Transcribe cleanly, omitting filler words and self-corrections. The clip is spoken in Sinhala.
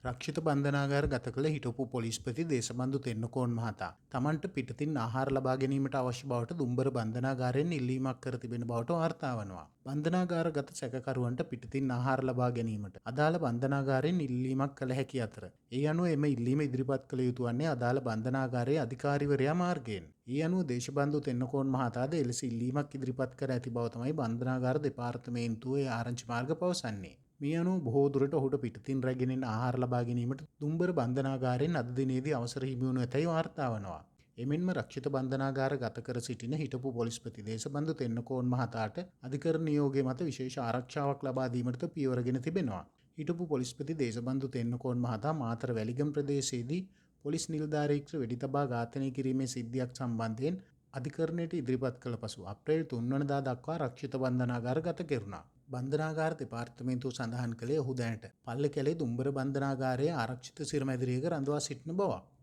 රක්ෂිත බන්ධනාගාර ගත කළ හිටපු පොලිස්පති දේශබන්දු තෙන්නකෝන් මහතා තමන්ට පිටතින් ආහාර ලබා ගැනීමට අවශ්‍ය බවට දුම්බර බන්ධනාගාරයෙන් ඉල්ලීමක් කර තිබෙන බවට වාර්තා වනවා. බන්ධනාගාරගත සැකකරුවන්ට පිටතින් ආහාර ලබා ගැනීමට අදාළ බන්ධනාගාරයෙන් ඉල්ලීමක් කළ හැකි අතර ඒ අනුව එම ඉල්ලීම ඉදිරිපත් කළ යුතු වන්නේ අදාළ බන්ධනාගාරයේ අධිකාරිවරයා මාර්ගයෙන්. ඒ අනුව දේශබන්දු තෙන්නකෝන් මහතාද එලෙස ඉල්ලීමක් ඉදිරිපත් කර ඇති බව තමයි බන්ධනාගාර දෙපාර්තමේන්තුවේ ආරංචි මාර්ග පවසන්නේ. මේ අනුව බොහෝ දුරට ඔහුට පිටතින් රැගෙන ආහාර ලබා ගැනීමට දුම්බර බන්ධනාගාරයෙන් අද දිනේදී අවසර හිමි වනු ඇතැයි වාර්තා වනවා. එමෙන්ම රක්ෂිත බන්ධනාගාර ගත කර සිටින හිටපු පොලිස්පති දේශබන්දු තෙන්නකෝන් මහතාට අධිකරණ නියෝගය මත විශේෂ ආරක්ෂාවක් ලබා දීමට පියවරගෙන තිබෙනවා. හිටපු පොලිස්පති දේශබන්දු තෙන්නකෝන් මහතා මාතර වැලිගම ප්‍රදේශයේදී පොලිස් නිලධාරියෙකුට වෙඩි තබා ඝාතනය කිරීමේ සිද්ධියක් සම්බන්ධයෙන් අධිකරණයට ඉදිරිපත් කළ පසු අප්‍රේල් 3 වනදා දක්වා රක්ෂිත බන්ධනාගාර ගත කෙරුණා. බන්ධනාගාර දෙපාර්තමේන්තුව සඳහන් කළේ ඔහු දැනට පල්ලකැලේ දුම්බර බන්ධනාගාරයේ ආරක්ෂිත සිරමැදිරියක රඳවා සිටින බවක්.